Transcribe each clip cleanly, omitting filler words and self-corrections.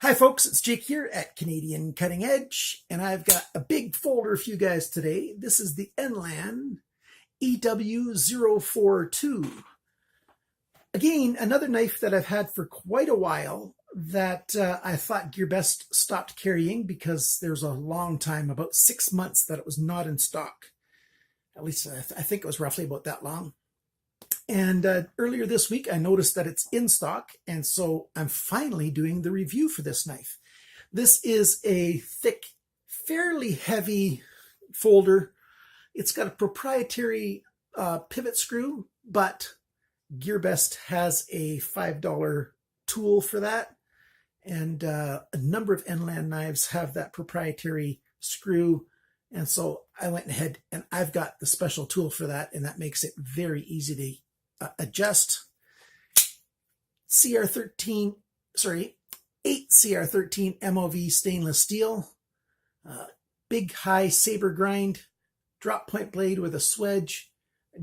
Hi folks, it's Jake here at Canadian Cutting Edge, and I've got a big folder for you guys today. This is the Enlan EW042. Again, another knife that I've had for quite a while that I thought GearBest stopped carrying because there's a long time, about 6 months, that it was not in stock. At least I think it was roughly about that long. And earlier this week, I noticed that it's in stock, and so I'm finally doing the review for this knife. This is a thick, fairly heavy folder. It's got a proprietary pivot screw, but GearBest has a $5 tool for that, and a number of Enlan knives have that proprietary screw, and so I went ahead and I've got the special tool for that, and that makes it very easy to adjust. 8 CR13 MOV stainless steel, big high saber grind, drop point blade with a swedge,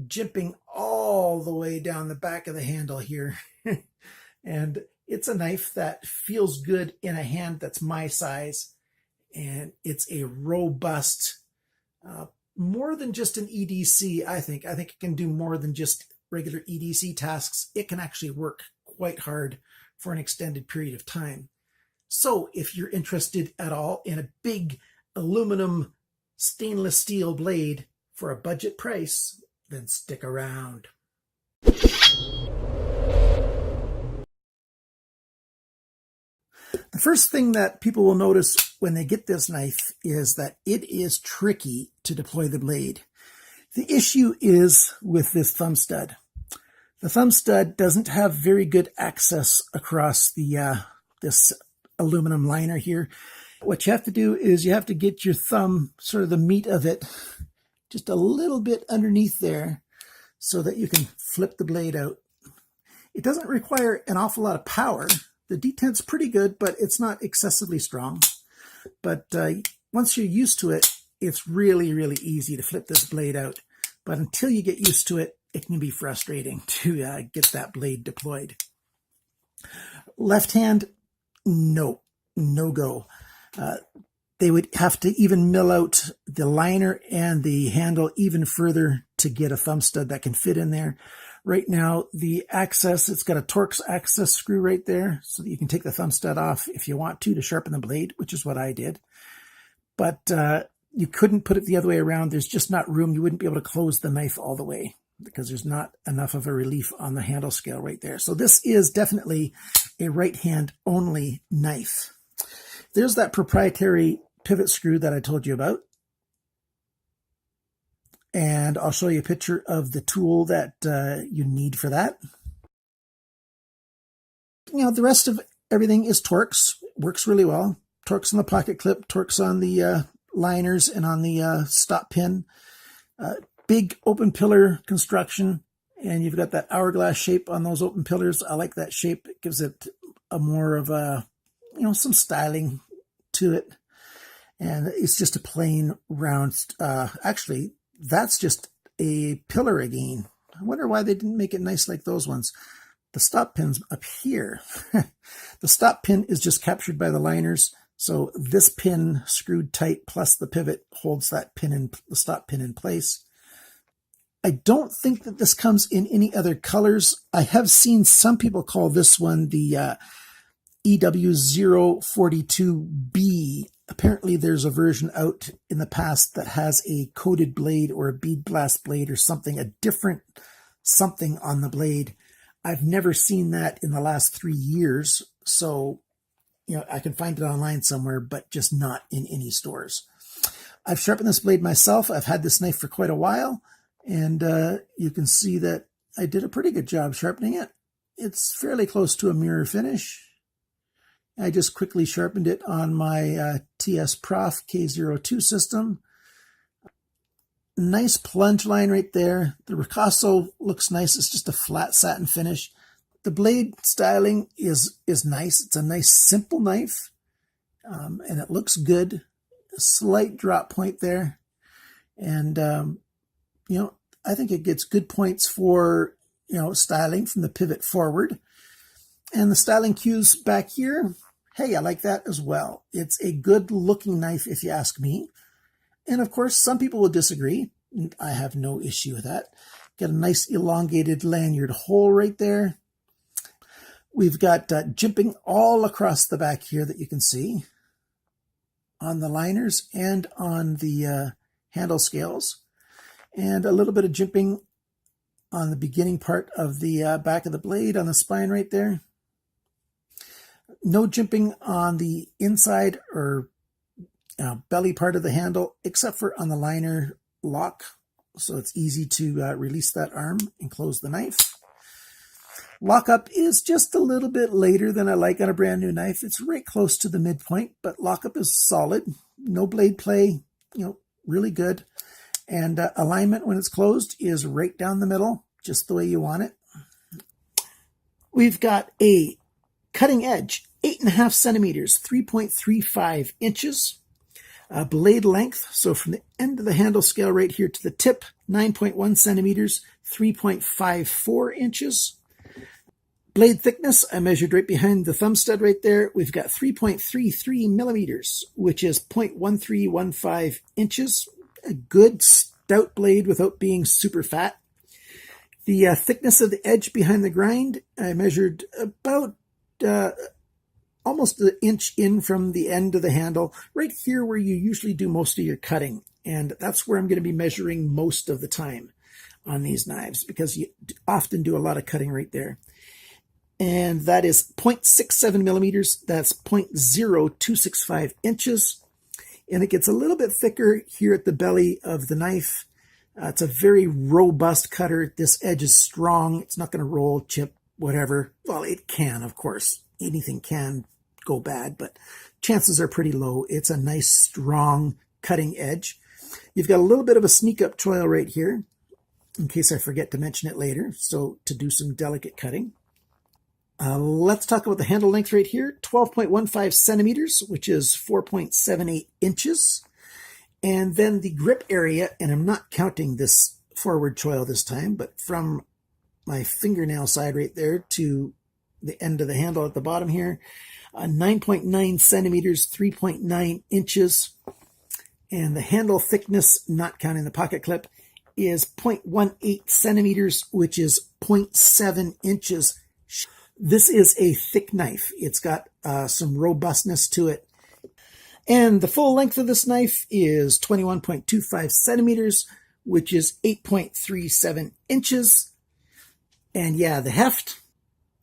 jimping all the way down the back of the handle here. And it's a knife that feels good in a hand that's my size, and it's a robust, more than just an EDC. I think it can do more than just regular EDC tasks. It can actually work quite hard for an extended period of time. So if you're interested at all in a big aluminum stainless steel blade for a budget price, then stick around. The first thing that people will notice when they get this knife is that it is tricky to deploy the blade. The issue is with this thumb stud. The thumb stud doesn't have very good access across the this aluminum liner here. What you have to do is you have to get your thumb, sort of the meat of it, just a little bit underneath there so that you can flip the blade out. It doesn't require an awful lot of power. The detent's pretty good, but it's not excessively strong. But once you're used to it, it's really, really easy to flip this blade out. But until you get used to it, it can be frustrating to get that blade deployed. Left hand, no go. They would have to even mill out the liner and the handle even further to get a thumb stud that can fit in there. Right now, the access, it's got a Torx access screw right there so that you can take the thumb stud off if you want to sharpen the blade, which is what I did. But you couldn't put it the other way around. There's just not room. You wouldn't be able to close the knife all the way because there's not enough of a relief on the handle scale right there. So this is definitely a right hand only knife. There's that proprietary pivot screw that I told you about. And I'll show you a picture of the tool that you need for that. You know, the rest of everything is Torx. Works really well. Torx on the pocket clip, Torx on the liners and on the stop pin. Big open pillar construction, and you've got that hourglass shape on those open pillars. I like that shape. It gives it a more of a, some styling to it. And it's just a plain round, actually, that's just a pillar again. I wonder why they didn't make it nice like those ones. The stop pin's up here. The stop pin is just captured by the liners. So this pin screwed tight plus the pivot holds that pin in, the stop pin in place. I don't think that this comes in any other colors. I have seen some people call this one the EW042B. Apparently there's a version out in the past that has a coated blade or a bead blast blade or something, a different something on the blade. I've never seen that in the last 3 years. So, I can find it online somewhere, but just not in any stores. I've sharpened this blade myself. I've had this knife for quite a while, and you can see that I did a pretty good job sharpening it. It's fairly close to a mirror finish. I just quickly sharpened it on my TS Prof K02 system. Nice plunge line right there. The ricasso looks nice. It's just a flat satin finish. The blade styling is nice. It's a nice simple knife, and it looks good. A slight drop point there, and I think it gets good points for styling from the pivot forward. And the styling cues back here Hey, I like that as well. It's a good looking knife if you ask me. And of course, some people will disagree. I have no issue with that. Got a nice elongated lanyard hole right there. We've got jimping all across the back here that you can see on the liners and on the handle scales. And a little bit of jimping on the beginning part of the back of the blade on the spine right there. No jimping on the inside or belly part of the handle, except for on the liner lock. So it's easy to release that arm and close the knife. Lockup is just a little bit later than I like on a brand new knife. It's right close to the midpoint, but lockup is solid. No blade play, really good. And alignment when it's closed is right down the middle, just the way you want it. We've got a cutting edge, 8.5 centimeters, 3.35 inches. Blade length, so from the end of the handle scale right here to the tip, 9.1 centimeters, 3.54 inches. Blade thickness, I measured right behind the thumb stud right there. We've got 3.33 millimeters, which is 0.1315 inches. A good stout blade without being super fat. The thickness of the edge behind the grind, I measured about almost an inch in from the end of the handle, right here where you usually do most of your cutting. And that's where I'm going to be measuring most of the time on these knives, because you often do a lot of cutting right there. And that is 0.67 millimeters. That's 0.0265 inches. And it gets a little bit thicker here at the belly of the knife. It's a very robust cutter. This edge is strong. It's not going to roll, chip, whatever. Well, it can, of course. Anything can go bad, but chances are pretty low. It's a nice, strong cutting edge. You've got a little bit of a sneak up choil right here, in case I forget to mention it later, so to do some delicate cutting. Let's talk about the handle length right here, 12.15 centimeters, which is 4.78 inches. And then the grip area, and I'm not counting this forward choil this time, but from my fingernail side right there to the end of the handle at the bottom here, 9.9 centimeters, 3.9 inches. And the handle thickness, not counting the pocket clip, is 0.18 centimeters, which is 0.7 inches. This is a thick knife. It's got some robustness to it. And the full length of this knife is 21.25 centimeters, which is 8.37 inches. And yeah, the heft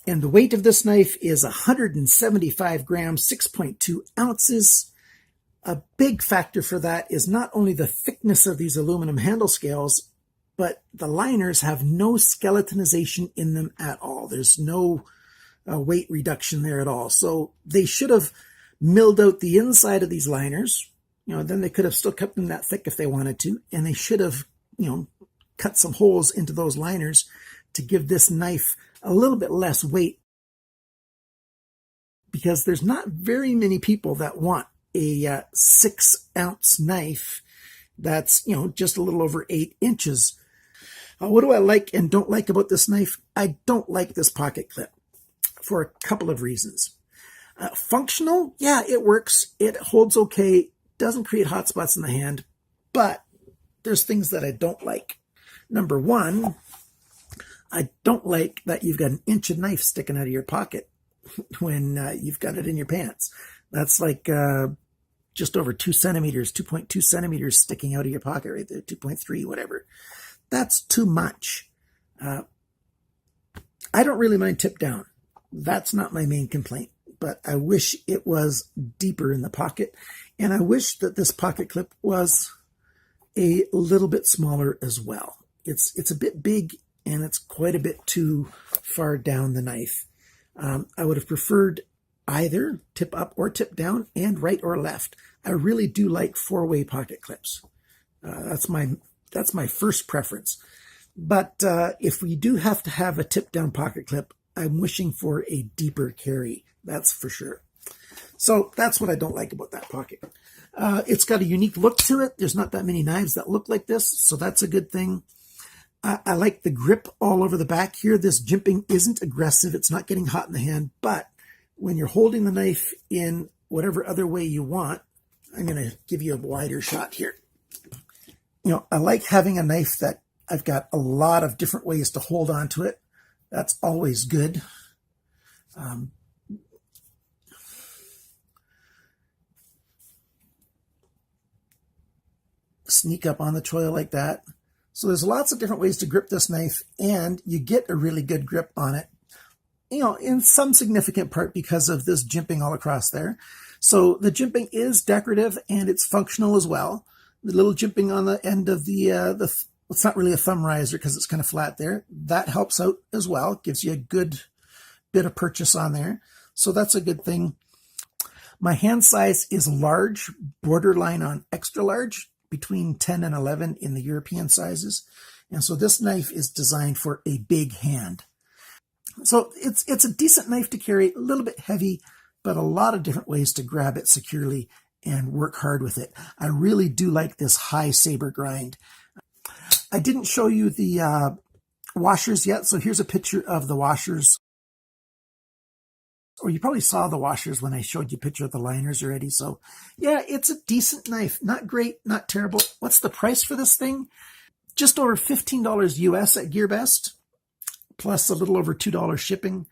and the weight of this knife is 175 grams, 6.2 ounces. A big factor for that is not only the thickness of these aluminum handle scales, but the liners have no skeletonization in them at all. There's no weight reduction there at all. So they should have milled out the inside of these liners. Then they could have still kept them that thick if they wanted to. And they should have, cut some holes into those liners to give this knife a little bit less weight. Because there's not very many people that want a 6-ounce knife that's, just a little over 8 inches. What do I like and don't like about this knife? I don't like this pocket clip for a couple of reasons. Functional, yeah, it works. It holds okay. Doesn't create hot spots in the hand. But there's things that I don't like. Number one, I don't like that you've got an inch of knife sticking out of your pocket when you've got it in your pants. That's like just over 2 centimeters, 2.2 centimeters sticking out of your pocket right there, 2.3, whatever. That's too much. I don't really mind tip down. That's not my main complaint, but I wish it was deeper in the pocket, and I wish that this pocket clip was a little bit smaller as well. It's a bit big, and it's quite a bit too far down the knife. I would have preferred either tip up or tip down and right or left. I really do like 4-way pocket clips. That's my first preference. But if we do have to have a tip down pocket clip, I'm wishing for a deeper carry. That's for sure. So that's what I don't like about that pocket. It's got a unique look to it. There's not that many knives that look like this, so that's a good thing. I like the grip all over the back here. This jimping isn't aggressive. It's not getting hot in the hand, but when you're holding the knife in whatever other way you want, I'm going to give you a wider shot here. I like having a knife that I've got a lot of different ways to hold on to it. That's always good. Sneak up on the choil like that. So there's lots of different ways to grip this knife, and you get a really good grip on it, in some significant part because of this jimping all across there. So the jimping is decorative and it's functional as well. The little jimping on the end of it's not really a thumb riser because it's kind of flat there. That helps out as well. Gives you a good bit of purchase on there. So that's a good thing. My hand size is large, borderline on extra large, between 10 and 11 in the European sizes. And so this knife is designed for a big hand. So it's a decent knife to carry, a little bit heavy, but a lot of different ways to grab it securely and work hard with it. I really do like this high saber grind. I didn't show you the washers yet, so here's a picture of the washers. Or you probably saw the washers when I showed you a picture of the liners already. So yeah, it's a decent knife. Not great, not terrible. What's the price for this thing? Just over $15 US at GearBest, plus a little over $2 shipping.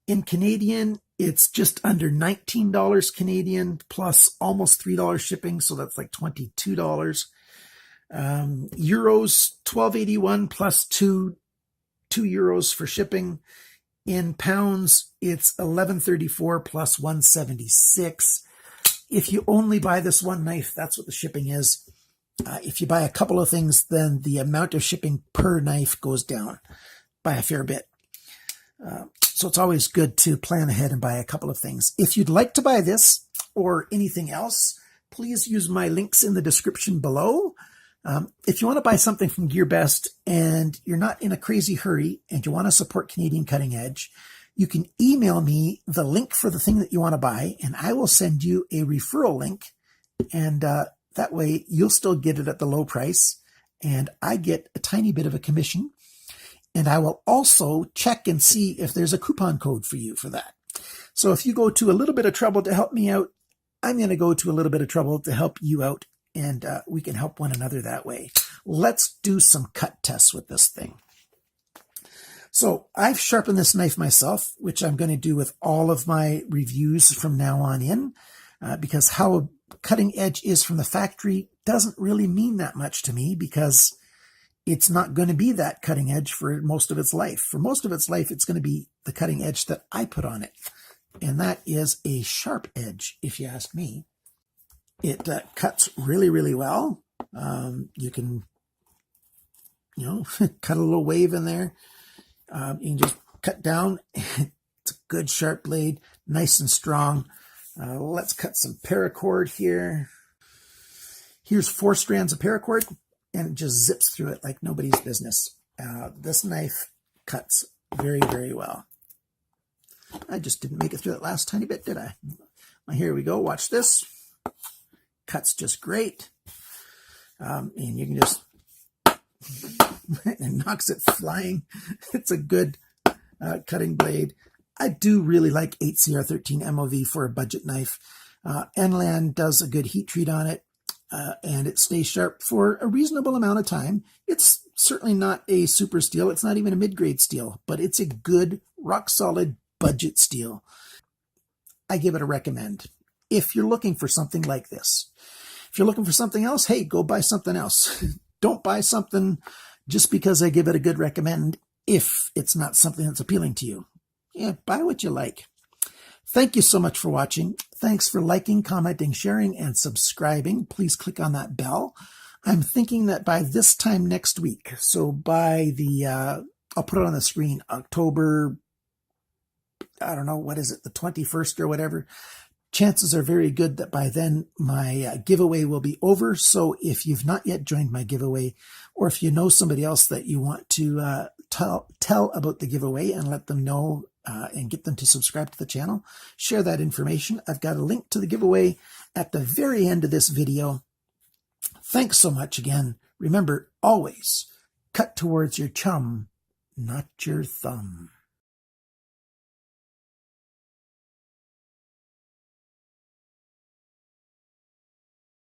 In Canadian, it's just under $19 Canadian, plus almost $3 shipping. So that's like $22. Euros, $12.81 plus two euros for shipping. In pounds, it's $11.34 plus $1.76. If you only buy this one knife, that's what the shipping is. If you buy a couple of things, then the amount of shipping per knife goes down by a fair bit. So it's always good to plan ahead and buy a couple of things. If you'd like to buy this or anything else, please use my links in the description below. If you want to buy something from GearBest and you're not in a crazy hurry and you want to support Canadian Cutting Edge, you can email me the link for the thing that you want to buy, and I will send you a referral link. And that way you'll still get it at the low price, and I get a tiny bit of a commission. And I will also check and see if there's a coupon code for you for that. So if you go to a little bit of trouble to help me out, I'm going to go to a little bit of trouble to help you out. And we can help one another that way. Let's do some cut tests with this thing. So I've sharpened this knife myself, which I'm going to do with all of my reviews from now on in, because how a cutting edge is from the factory doesn't really mean that much to me, because it's not going to be that cutting edge for most of its life. For most of its life, it's going to be the cutting edge that I put on it. And that is a sharp edge, if you ask me. It cuts really, really well. You can, cut a little wave in there. You can just cut down. It's a good sharp blade, nice and strong. Let's cut some paracord here. Here's 4 strands of paracord, and it just zips through it like nobody's business. This knife cuts very, very well. I just didn't make it through that last tiny bit, did I? Well, here we go. Watch this. Cuts just great. And you can just, it knocks it flying. It's a good cutting blade. I do really like 8CR13 MOV for a budget knife. Enlan does a good heat treat on it, and it stays sharp for a reasonable amount of time. It's certainly not a super steel. It's not even a mid-grade steel, but it's a good, rock-solid budget steel. I give it a recommend. If you're looking for something like this. If you're looking for something else, hey, go buy something else. Don't buy something just because I give it a good recommend if it's not something that's appealing to you. Yeah, buy what you like. Thank you so much for watching. Thanks for liking, commenting, sharing, and subscribing. Please click on that bell. I'm thinking that by this time next week, so by the, I'll put it on the screen, October, I don't know, what is it, the 21st or whatever, chances are very good that by then my giveaway will be over. So if you've not yet joined my giveaway, or if you know somebody else that you want to tell about the giveaway and let them know and get them to subscribe to the channel, share that information. I've got a link to the giveaway at the very end of this video. Thanks so much again. Remember, always cut towards your chum, not your thumb.